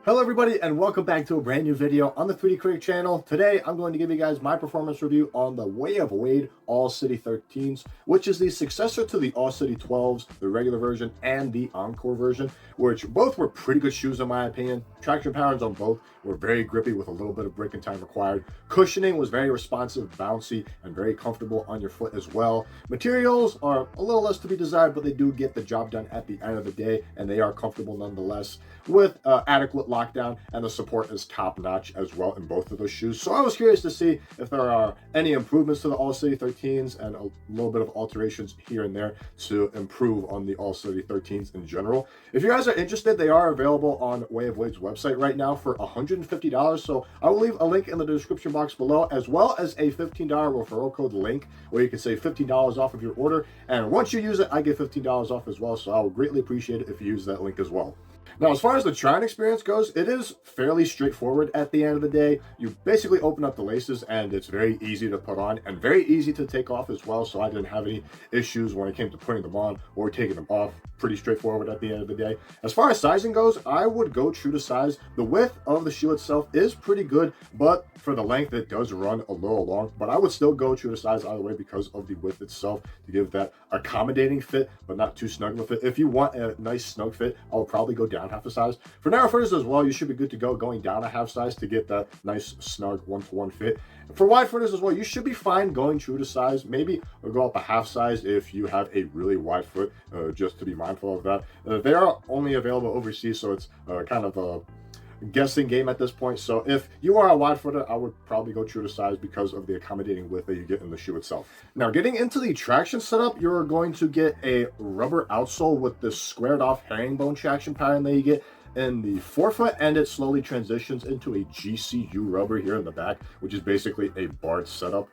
Hello everybody and welcome back to a brand new video on the 3D Critic channel. Today I'm going to give you guys my performance review on the Way of Wade All City 13s, which is the successor to the All City 12s, the regular version and the Encore version, which both were pretty good shoes in my opinion. Traction patterns on both were very grippy with a little bit of break-in time required. Cushioning was very responsive, bouncy, and very comfortable on your foot as well. Materials are a little less to be desired, but they do get the job done at the end of the day, and they are comfortable nonetheless with adequate lockdown, and the support is top-notch as well in both of those shoes. So I was curious to see if there are any improvements to the All City 13s and a little bit of alterations here and there to improve on the All City 13s in general. If you guys are interested, they are available on Way of Wade's website right now for $150. So I will leave a link in the description box below, as well as a $15 referral code link where you can save $15 off of your order. And once you use it, I get $15 off as well. So I would greatly appreciate it if you use that link as well. Now, as far as the trying experience goes, it is fairly straightforward at the end of the day. You basically open up the laces and it's very easy to put on and very easy to take off as well. So I didn't have any issues when it came to putting them on or taking them off. Pretty straightforward at the end of the day. As far as sizing goes, I would go true to size. The width of the shoe itself is pretty good, but for the length, it does run a little long. But I would still go true to size either way because of the width itself to give that accommodating fit, but not too snug of a fit. If you want a nice snug fit, I'll probably go down half a size. For narrow footers as well, you should be good to go going down a half size to get that nice snug one-to-one fit. For wide footers as well, you should be fine going true to size. Maybe go up a half size if you have a really wide foot, just to be mindful of that. They are only available overseas, so it's kind of a guessing game at this point. So if you are a wide footer, I would probably go true to size because of the accommodating width that you get in the shoe itself. Now, getting into the traction setup, you're going to get a rubber outsole with this squared off herringbone traction pattern that you get in the forefoot, and it slowly transitions into a GCU rubber here in the back, which is basically a barred setup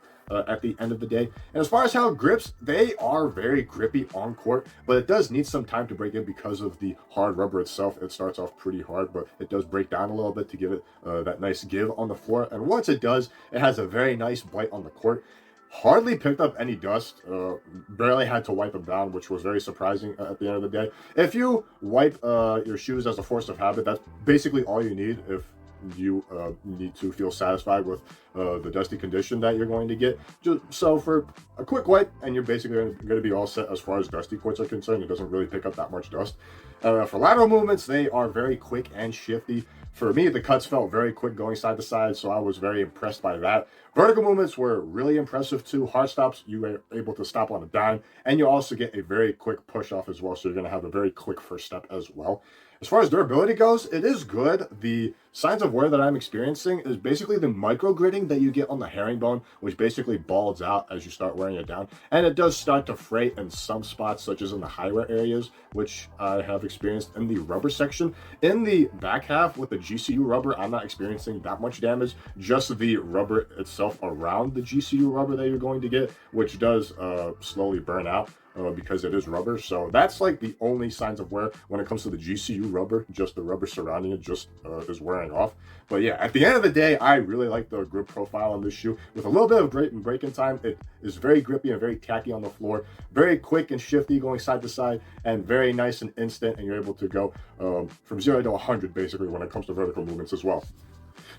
at the end of the day. And as far as how it grips, they are very grippy on court, but it does need some time to break in because of the hard rubber itself. It starts off pretty hard, but it does break down a little bit to give it that nice give on the floor. And once it does, it has a very nice bite on the court. Hardly picked up any dust, barely had to wipe them down, which was very surprising at the end of the day. If you wipe your shoes as a force of habit, that's basically all you need if you need to feel satisfied with the dusty condition that you're going to get. So for a quick wipe, and you're basically going to be all set as far as dusty courts are concerned. It doesn't really pick up that much dust. For lateral movements, they are very quick and shifty. For me, the cuts felt very quick going side to side, so I was very impressed by that. Vertical movements were really impressive too. Hard stops, you were able to stop on a dime, and you also get a very quick push off as well, so you're going to have a very quick first step as well. As far as durability goes, it is good. The signs of wear that I'm experiencing is basically the micro gritting that you get on the herringbone, which basically balds out as you start wearing it down. And it does start to fray in some spots, such as in the high wear areas, which I have experienced in the rubber section. In the back half with the GCU rubber, I'm not experiencing that much damage, just the rubber itself around the GCU rubber that you're going to get, which does slowly burn out. Because it is rubber. So that's like the only signs of wear when it comes to the GCU rubber. Just the rubber surrounding it just is wearing off. But yeah, at the end of the day, I really like the grip profile on this shoe. With a little bit of break-in time, it is very grippy and very tacky on the floor. Very quick and shifty going side to side, and very nice and instant, and you're able to go from 0 to 100 basically when it comes to vertical movements as well.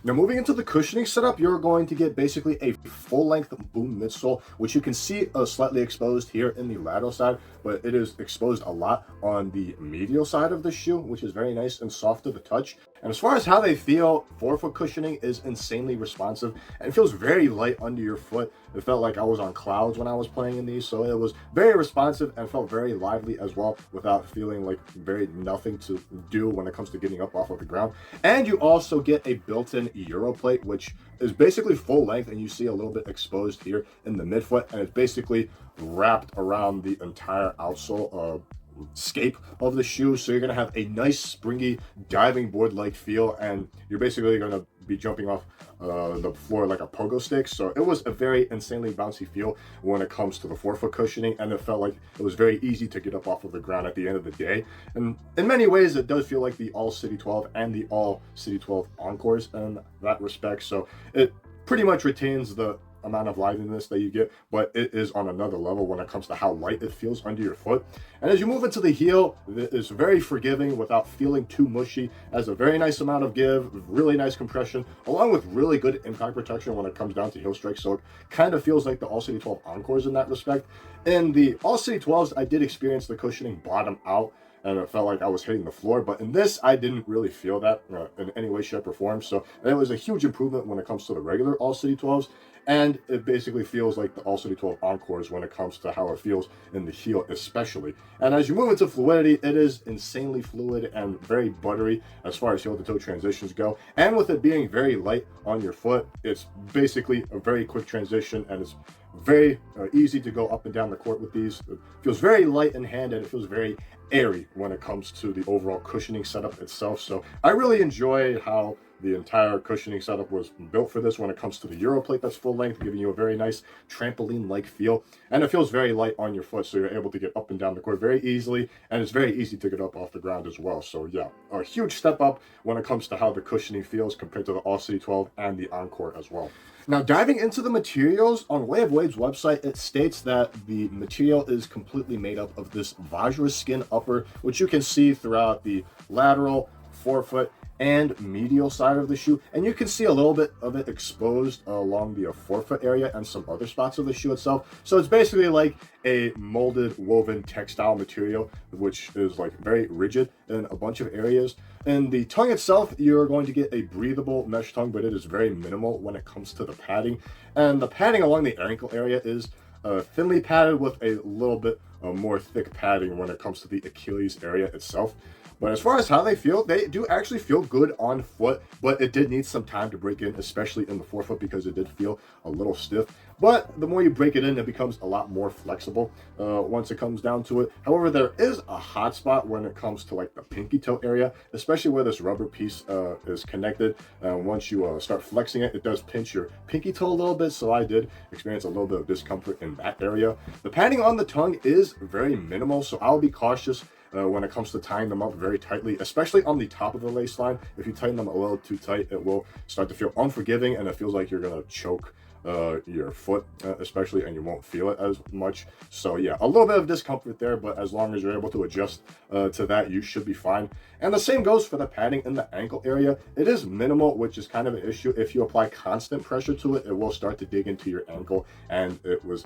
Now, moving into the cushioning setup, you're going to get basically a full-length boom midsole, which you can see slightly exposed here in the lateral side, but it is exposed a lot on the medial side of the shoe, which is very nice and soft to the touch. And as far as how they feel, forefoot cushioning is insanely responsive, and it feels very light under your foot. It felt like I was on clouds when I was playing in these, so it was very responsive and felt very lively as well, without feeling like very nothing to do when it comes to getting up off of the ground. And you also get a built-in Euro plate, which is basically full length, and you see a little bit exposed here in the midfoot, and it's basically wrapped around the entire outsole scape of the shoe. So you're going to have a nice springy diving board like feel, and you're basically going to be jumping off the floor like a pogo stick. So it was a very insanely bouncy feel when it comes to the forefoot cushioning, and it felt like it was very easy to get up off of the ground at the end of the day. And in many ways, it does feel like the All City 12 and the All City 12 Encores in that respect. So it pretty much retains the amount of liveliness that you get, but it is on another level when it comes to how light it feels under your foot. And as you move into the heel, it is very forgiving without feeling too mushy. It has a very nice amount of give, really nice compression, along with really good impact protection when it comes down to heel strike. So it kind of feels like the All City 12 Encores in that respect. In the All City 12s, I did experience the cushioning bottom out, and it felt like I was hitting the floor. But in this, I didn't really feel that in any way, shape, or form. So it was a huge improvement when it comes to the regular All City 12s. And it basically feels like the All City 12 Encores when it comes to how it feels in the heel especially. And as you move into fluidity, it is insanely fluid and very buttery as far as heel to toe transitions go. And with it being very light on your foot, it's basically a very quick transition, and it's very easy to go up and down the court with these. It feels very light in hand, and it feels very airy when it comes to the overall cushioning setup itself. So I really enjoy how the entire cushioning setup was built for this when it comes to the Euro plate that's full length, giving you a very nice trampoline-like feel. And it feels very light on your foot, so you're able to get up and down the court very easily, and it's very easy to get up off the ground as well. So yeah, a huge step up when it comes to how the cushioning feels compared to the All City 12 and the Encore as well. Now, diving into the materials, on Way of Wade's website, it states that the material is completely made up of this Vajra skin upper, which you can see throughout the lateral, forefoot, and medial side of the shoe, and you can see a little bit of it exposed along the forefoot area and some other spots of the shoe itself. So it's basically like a molded woven textile material, which is like very rigid in a bunch of areas. In the tongue itself, you're going to get a breathable mesh tongue, but it is very minimal when it comes to the padding. And the padding along the ankle area is thinly padded with a little bit more thick padding when it comes to the Achilles area itself. But as far as how they do actually feel good on foot, but it did need some time to break in, especially in the forefoot, because it did feel a little stiff. But the more you break it in, it becomes a lot more flexible once it comes down to it. However, there is a hot spot when it comes to like the pinky toe area, especially where this rubber piece is connected. Once you start flexing it, it does pinch your pinky toe a little bit, so I did experience a little bit of discomfort in that area. The padding on the tongue is very minimal, so I'll be cautious when it comes to tying them up very tightly, especially on the top of the lace line. If you tighten them a little too tight, it will start to feel unforgiving, and it feels like you're gonna choke your foot especially, and you won't feel it as much. So yeah, a little bit of discomfort there, but as long as you're able to adjust to that, you should be fine. And the same goes for the padding in the ankle area. It is minimal, which is kind of an issue. If you apply constant pressure to it, it will start to dig into your ankle, and it was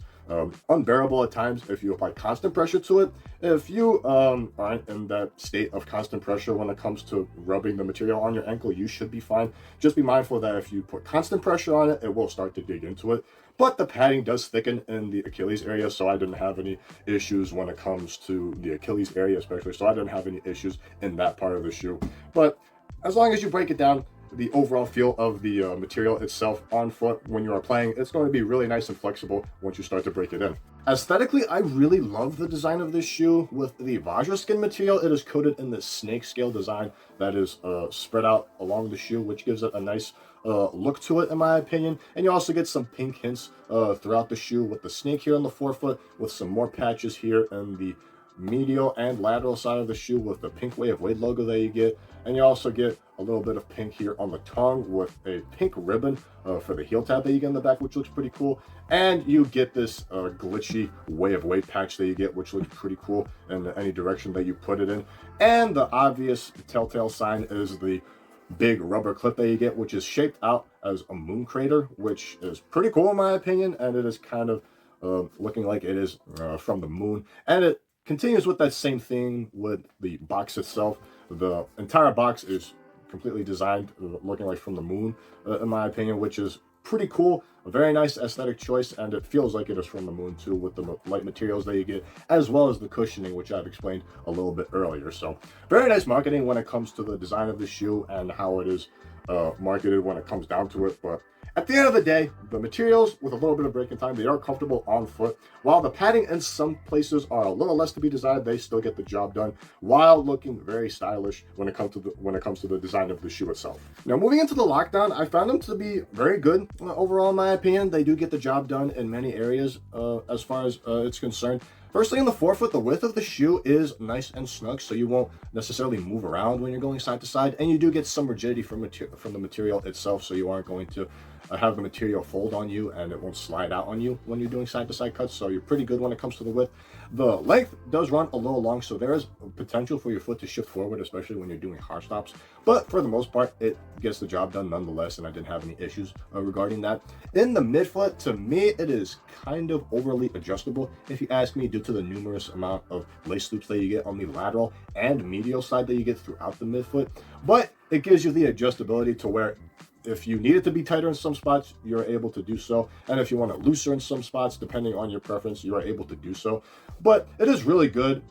unbearable at times if you apply constant pressure to it. If you aren't in that state of constant pressure when it comes to rubbing the material on your ankle, you should be fine. Just be mindful that if you put constant pressure on it, it will start to dig into it. But the padding does thicken in the Achilles area, so I didn't have any issues when it comes to the Achilles area especially, so I didn't have any issues in that part of the shoe. But as long as you break it down, the overall feel of the material itself on foot when you are playing, it's going to be really nice and flexible once you start to break it in. Aesthetically, I really love the design of this shoe. With the Vajra skin material, it is coated in this snake scale design that is spread out along the shoe, which gives it a nice look to it, in my opinion. And you also get some pink hints throughout the shoe with the snake here on the forefoot, with some more patches here in the medial and lateral side of the shoe with the pink Way of Wade logo that you get. And you also get a little bit of pink here on the tongue with a pink ribbon for the heel tab that you get in the back, which looks pretty cool. And you get this glitchy Way of Wade patch that you get, which looks pretty cool in any direction that you put it in. And the obvious telltale sign is the big rubber clip that you get, which is shaped out as a moon crater, which is pretty cool in my opinion. And it is kind of looking like it is from the moon. And it continues with that same thing with the box itself. The entire box is completely designed looking like from the moon, in my opinion, which is pretty cool. A very nice aesthetic choice, and it feels like it is from the moon too, with the light materials that you get, as well as the cushioning, which I've explained a little bit earlier. So very nice marketing when it comes to the design of the shoe and how it is marketed when it comes down to it. But at the end of the day, the materials, with a little bit of breaking time, they are comfortable on foot. While the padding in some places are a little less to be desired, they still get the job done while looking very stylish when it comes to the design of the shoe itself. Now, moving into the lockdown, I found them to be very good overall, in my opinion. They do get the job done in many areas as far as it's concerned. Firstly, in the forefoot, the width of the shoe is nice and snug, so you won't necessarily move around when you're going side to side, and you do get some rigidity from the material itself, so you aren't going to have the material fold on you and it won't slide out on you when you're doing side to side cuts. So you're pretty good when it comes to the width. The length does run a little long, so there is potential for your foot to shift forward, especially when you're doing hard stops, but for the most part it gets the job done nonetheless, and I didn't have any issues regarding that. In the midfoot, to me it is kind of overly adjustable, if you ask me, due to the numerous amount of lace loops that you get on the lateral and medial side that you get throughout the midfoot, but it gives you the adjustability to where if you need it to be tighter in some spots, you're able to do so. And if you want it looser in some spots, depending on your preference, you are able to do so. But it is really good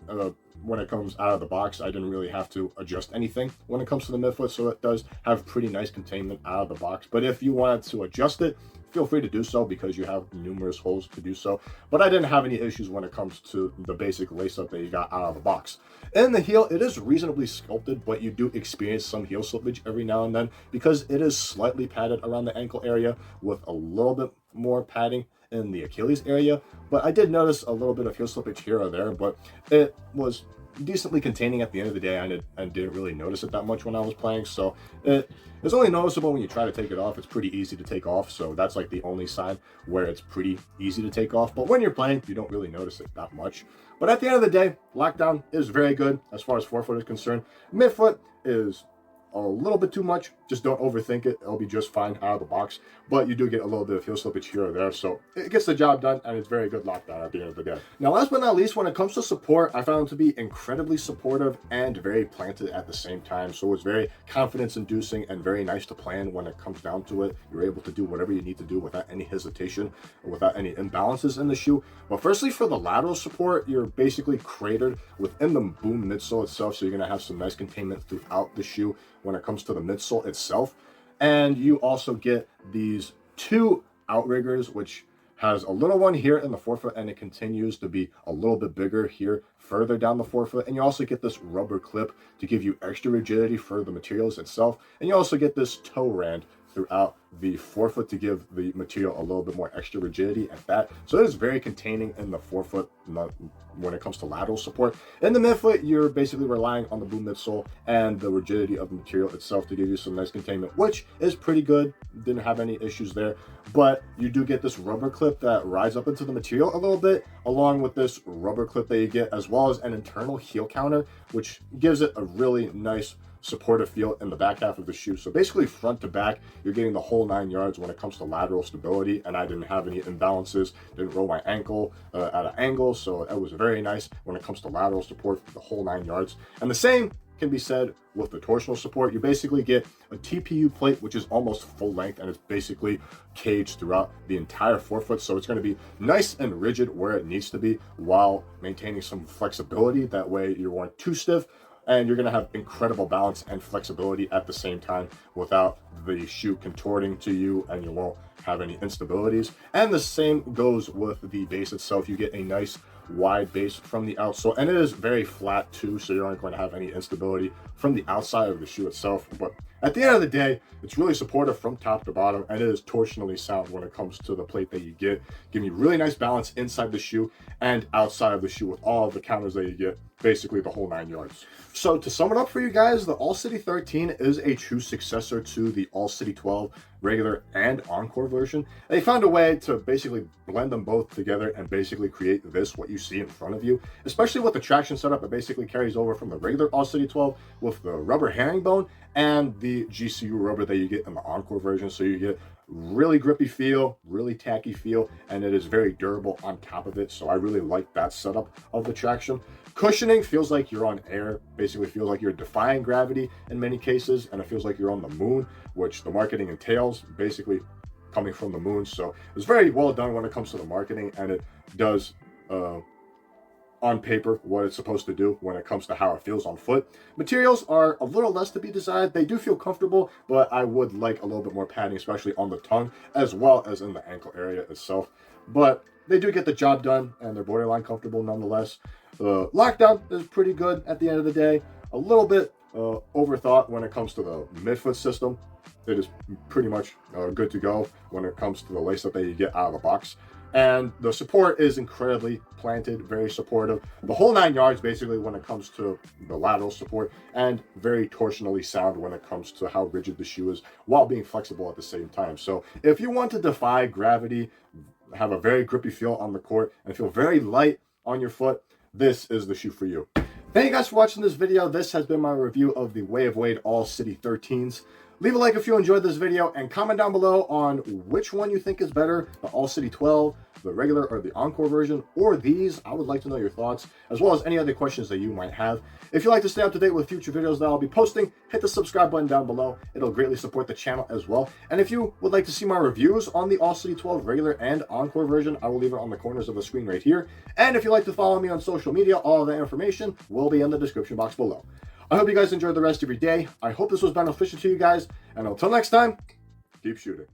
when it comes out of the box. I didn't really have to adjust anything when it comes to the midfoot, so it does have pretty nice containment out of the box. But if you wanted to adjust it, feel free to do so because you have numerous holes to do so. But I didn't have any issues when it comes to the basic lace up that you got out of the box. In the heel, it is reasonably sculpted, but you do experience some heel slippage every now and then because it is slightly padded around the ankle area with a little bit more padding in the Achilles area. But I did notice a little bit of heel slippage here or there, but it was decently containing at the end of the day. I didn't really notice it that much when I was playing, so it's only noticeable when you try to take it off. It's pretty easy to take off, so that's like the only side where it's pretty easy to take off. But when you're playing, you don't really notice it that much. But at the end of the day, lockdown is very good as far as forefoot is concerned. Midfoot is a little bit too much. Just don't overthink it. It'll be just fine out of the box. But you do get a little bit of heel slippage here or there. So it gets the job done, and it's very good lockdown at the end of the day. Now, last but not least, when it comes to support, I found it to be incredibly supportive and very planted at the same time. So it's very confidence-inducing and very nice to plan when it comes down to it. You're able to do whatever you need to do without any hesitation or without any imbalances in the shoe. But firstly, for the lateral support, you're basically cratered within the boom midsole itself. So you're going to have some nice containment throughout the shoe when it comes to the midsole itself. And you also get these two outriggers, which has a little one here in the forefoot, and it continues to be a little bit bigger here further down the forefoot. And you also get this rubber clip to give you extra rigidity for the materials itself. And you also get this toe rand throughout the forefoot to give the material a little bit more extra rigidity at that. So it is very containing in the forefoot when it comes to lateral support. In the midfoot, you're basically relying on the boom midsole and the rigidity of the material itself to give you some nice containment, which is pretty good. Didn't have any issues there. But you do get this rubber clip that rides up into the material a little bit, along with this rubber clip that you get, as well as an internal heel counter, which gives it a really nice supportive feel in the back half of the shoe. So basically front to back, you're getting the whole 9 yards when it comes to lateral stability, and I didn't have any imbalances, didn't roll my ankle at an angle, so it was very nice when it comes to lateral support for the whole 9 yards. And the same can be said with the torsional support. You basically get a TPU plate, which is almost full length, and it's basically caged throughout the entire forefoot. So it's going to be nice and rigid where it needs to be while maintaining some flexibility. That way you aren't too stiff, and you're going to have incredible balance and flexibility at the same time without the shoe contorting to you, and you won't have any instabilities. And the same goes with the base itself. You get a nice wide base from the outsole, and it is very flat too, so you aren't going to have any instability from the outside of the shoe itself. But at the end of the day, it's really supportive from top to bottom, and it is torsionally sound when it comes to the plate that you get, giving you really nice balance inside the shoe and outside of the shoe with all of the counters that you get, basically the whole 9 yards. So to sum it up for you guys, the All City 13 is a true successor to the All City 12 regular and encore version. They found a way to basically blend them both together and basically create this, what you see in front of you, especially with the traction setup. It basically carries over from the regular All City 12 with the rubber herringbone and the GCU rubber that you get in the encore version. So you get really grippy feel, really tacky feel, and it is very durable on top of it. So I really like that setup of the traction. Cushioning feels like you're on air, basically feels like you're defying gravity in many cases, and it feels like you're on the moon, which the marketing entails, basically coming from the moon. So it's very well done when it comes to the marketing, and it does on paper what it's supposed to do when it comes to how it feels on foot. Materials are a little less to be desired. They do feel comfortable, but I would like a little bit more padding, especially on the tongue as well as in the ankle area itself. But they do get the job done, and they're borderline comfortable nonetheless. The lockdown is pretty good at the end of the day. A little bit overthought when it comes to the midfoot system. It is pretty much good to go when it comes to the lace up that you get out of the box. And the support is incredibly planted, very supportive. The whole 9 yards, basically, when it comes to the lateral support, and very torsionally sound when it comes to how rigid the shoe is, while being flexible at the same time. So if you want to defy gravity, have a very grippy feel on the court, and feel very light on your foot, this is the shoe for you. Thank you guys for watching this video. This has been my review of the Way of Wade All City 13s. Leave a like if you enjoyed this video, and comment down below on which one you think is better, the All City 12, the regular or the Encore version, or these. I would like to know your thoughts, as well as any other questions that you might have. If you'd like to stay up to date with future videos that I'll be posting, hit the subscribe button down below. It'll greatly support the channel as well. And if you would like to see my reviews on the All City 12 regular and Encore version, I will leave it on the corners of the screen right here. And if you'd like to follow me on social media, all of that information will be in the description box below. I hope you guys enjoyed the rest of your day. I hope this was beneficial to you guys. And until next time, keep shooting.